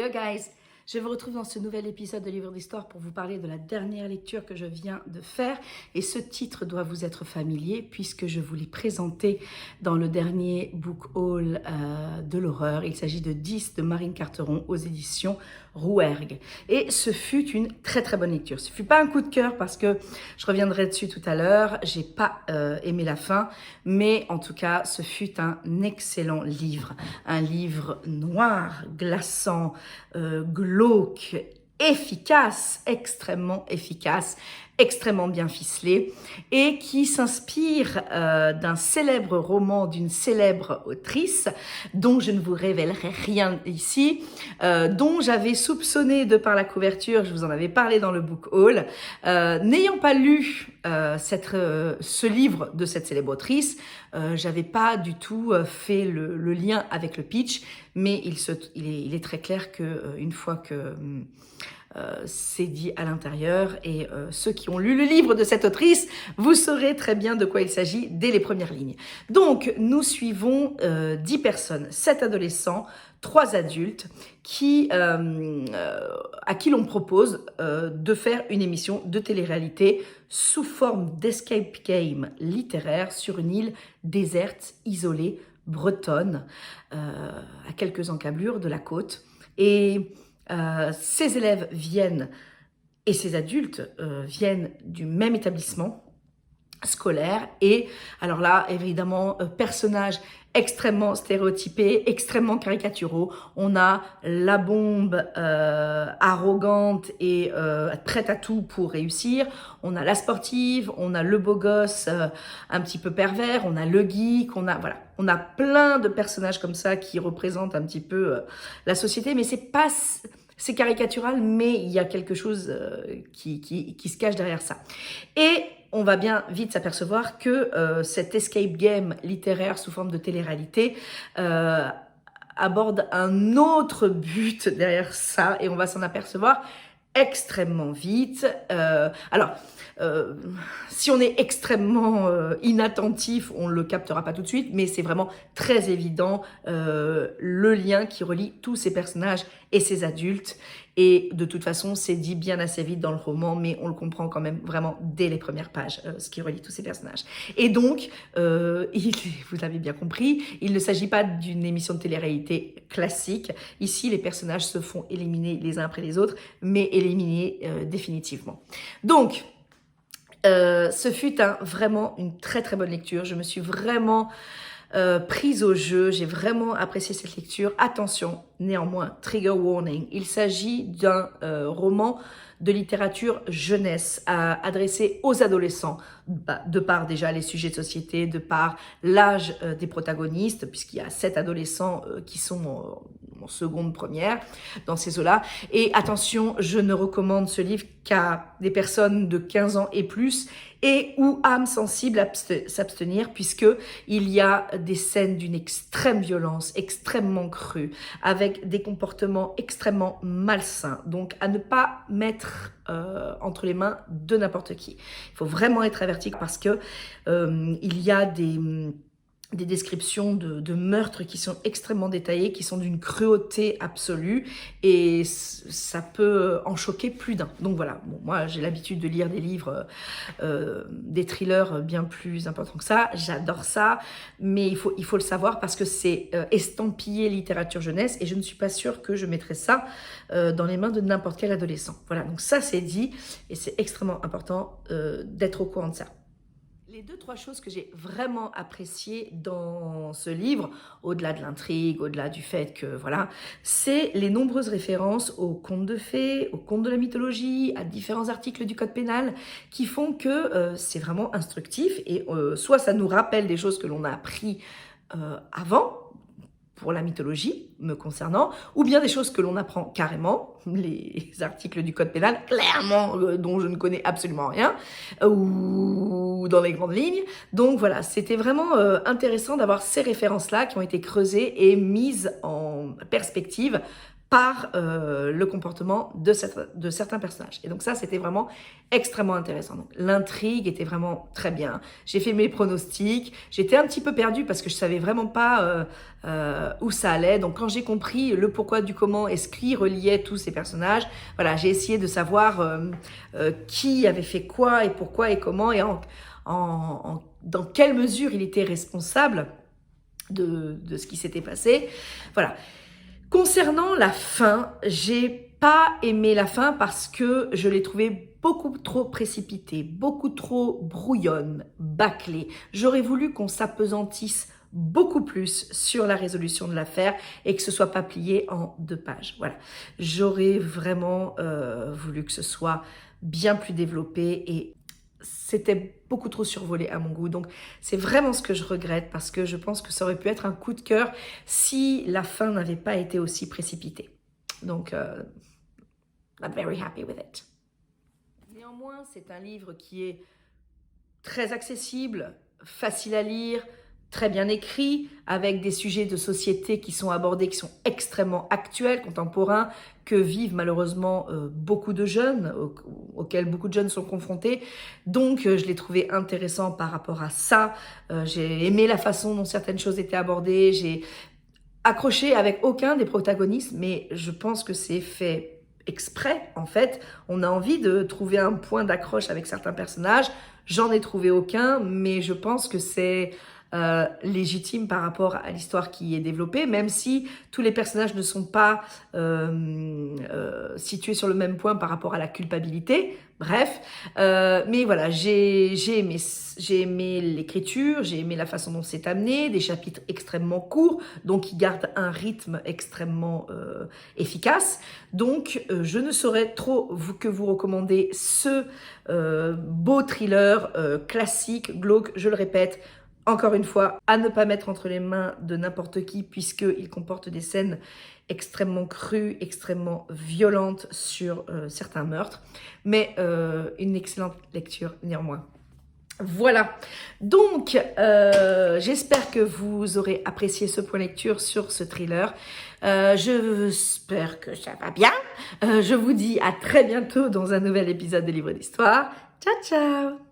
Yo guys, je vous retrouve dans ce nouvel épisode de Livre d'Histoire pour vous parler de la dernière lecture que je viens de faire. Et ce titre doit vous être familier puisque je vous l'ai présenté dans le dernier book haul de l'horreur. Il s'agit de 10 de Marine Carteron aux éditions Rouergue. Et ce fut une très très bonne lecture. Ce fut pas un coup de cœur parce que je reviendrai dessus tout à l'heure. J'ai pas aimé la fin, mais en tout cas, ce fut un excellent livre. Un livre noir, glaçant, glauque, efficace, extrêmement bien ficelé et qui s'inspire d'un célèbre roman d'une célèbre autrice dont je ne vous révélerai rien ici, dont j'avais soupçonné de par la couverture, je vous en avais parlé dans le book haul, n'ayant pas lu ce livre de cette célèbre autrice, j'avais pas du tout fait le lien avec le pitch, mais il est très clair que une fois que c'est dit à l'intérieur et ceux qui ont lu le livre de cette autrice, vous saurez très bien de quoi il s'agit dès les premières lignes. Donc, nous suivons 10 personnes, 7 adolescents, 3 adultes à qui l'on propose de faire une émission de télé-réalité sous forme d'escape game littéraire sur une île déserte, isolée, bretonne, à quelques encablures de la côte. Et ces élèves et ces adultes viennent du même établissement scolaire et alors là, évidemment, personnages extrêmement stéréotypés, extrêmement caricaturaux. On a la bombe arrogante et prête à tout pour réussir. On a la sportive, on a le beau gosse un petit peu pervers, on a le geek, on a plein de personnages comme ça qui représentent un petit peu la société, mais c'est caricatural, mais il y a quelque chose qui se cache derrière ça. Et on va bien vite s'apercevoir que cet escape game littéraire sous forme de télé-réalité aborde un autre but derrière ça, et on va s'en apercevoir extrêmement vite. Si on est extrêmement inattentif, on ne le captera pas tout de suite, mais c'est vraiment très évident le lien qui relie tous ces personnages et ces adultes. Et de toute façon, c'est dit bien assez vite dans le roman, mais on le comprend quand même vraiment dès les premières pages, ce qui relie tous ces personnages. Et donc, vous l'avez bien compris, il ne s'agit pas d'une émission de télé-réalité classique. Ici, les personnages se font éliminer les uns après les autres, mais éliminés définitivement. Donc, ce fut vraiment une très très bonne lecture. Je me suis vraiment prise au jeu, j'ai vraiment apprécié cette lecture. Attention, néanmoins, trigger warning, il s'agit d'un roman de littérature jeunesse adressé aux adolescents, de par déjà les sujets de société, de par l'âge des protagonistes, puisqu'il y a 7 adolescents qui sont en seconde première dans ces eaux-là. Et attention, je ne recommande ce livre qu'à des personnes de 15 ans et plus et ou âmes sensibles à s'abstenir, puisque il y a des scènes d'une extrême violence, extrêmement crue, avec des comportements extrêmement malsains. Donc à ne pas mettre entre les mains de n'importe qui. Il faut vraiment être averti parce que il y a des descriptions de meurtres qui sont extrêmement détaillées, qui sont d'une cruauté absolue, et ça peut en choquer plus d'un. Donc voilà, bon, moi j'ai l'habitude de lire des livres, des thrillers bien plus importants que ça, j'adore ça, mais il faut le savoir parce que c'est estampillé littérature jeunesse, et je ne suis pas sûre que je mettrais ça dans les mains de n'importe quel adolescent. Voilà, donc ça c'est dit, et c'est extrêmement important d'être au courant de ça. Les 2-3 choses que j'ai vraiment appréciées dans ce livre, au-delà de l'intrigue, au-delà du fait que, voilà, c'est les nombreuses références aux contes de fées, aux contes de la mythologie, à différents articles du code pénal, qui font que c'est vraiment instructif, et soit ça nous rappelle des choses que l'on a appris avant, pour la mythologie me concernant, ou bien des choses que l'on apprend carrément, les articles du code pénal, clairement, dont je ne connais absolument rien, ou dans les grandes lignes. Donc voilà, c'était vraiment intéressant d'avoir ces références-là qui ont été creusées et mises en perspective par le comportement de certains personnages. Et donc ça, c'était vraiment extrêmement intéressant. Donc l'intrigue était vraiment très bien. J'ai fait mes pronostics. J'étais un petit peu perdue parce que je savais vraiment pas où ça allait. Donc quand j'ai compris le pourquoi du comment et ce qui reliait tous ces personnages, voilà, j'ai essayé de savoir qui avait fait quoi et pourquoi et comment et dans quelle mesure il était responsable de ce qui s'était passé. Voilà. Concernant la fin, j'ai pas aimé la fin parce que je l'ai trouvée beaucoup trop précipitée, beaucoup trop brouillonne, bâclée. J'aurais voulu qu'on s'apesantisse beaucoup plus sur la résolution de l'affaire et que ce soit pas plié en 2 pages. Voilà. J'aurais vraiment voulu que ce soit bien plus développé et c'était beaucoup trop survolé à mon goût. Donc, c'est vraiment ce que je regrette parce que je pense que ça aurait pu être un coup de cœur si la fin n'avait pas été aussi précipitée. Donc, not very happy with it. Néanmoins, c'est un livre qui est très accessible, facile à lire, très bien écrit, avec des sujets de société qui sont abordés, qui sont extrêmement actuels, contemporains, que vivent malheureusement beaucoup de jeunes, auxquels beaucoup de jeunes sont confrontés. Donc, je l'ai trouvé intéressant par rapport à ça. J'ai aimé la façon dont certaines choses étaient abordées. J'ai accroché avec aucun des protagonistes, mais je pense que c'est fait exprès, en fait. On a envie de trouver un point d'accroche avec certains personnages. J'en ai trouvé aucun, mais je pense que c'est légitime par rapport à l'histoire qui est développée, même si tous les personnages ne sont pas situés sur le même point par rapport à la culpabilité. Bref, mais voilà, j'ai aimé l'écriture, j'ai aimé la façon dont c'est amené, des chapitres extrêmement courts, donc qui gardent un rythme extrêmement efficace. Donc, je ne saurais trop que vous recommander ce beau thriller classique, glauque, je le répète, encore une fois, à ne pas mettre entre les mains de n'importe qui puisqu'il comporte des scènes extrêmement crues, extrêmement violentes sur certains meurtres, mais une excellente lecture néanmoins. Voilà, donc j'espère que vous aurez apprécié ce point lecture sur ce thriller. J'espère que ça va bien. Je vous dis à très bientôt dans un nouvel épisode de Livre d'Histoire. Ciao, ciao!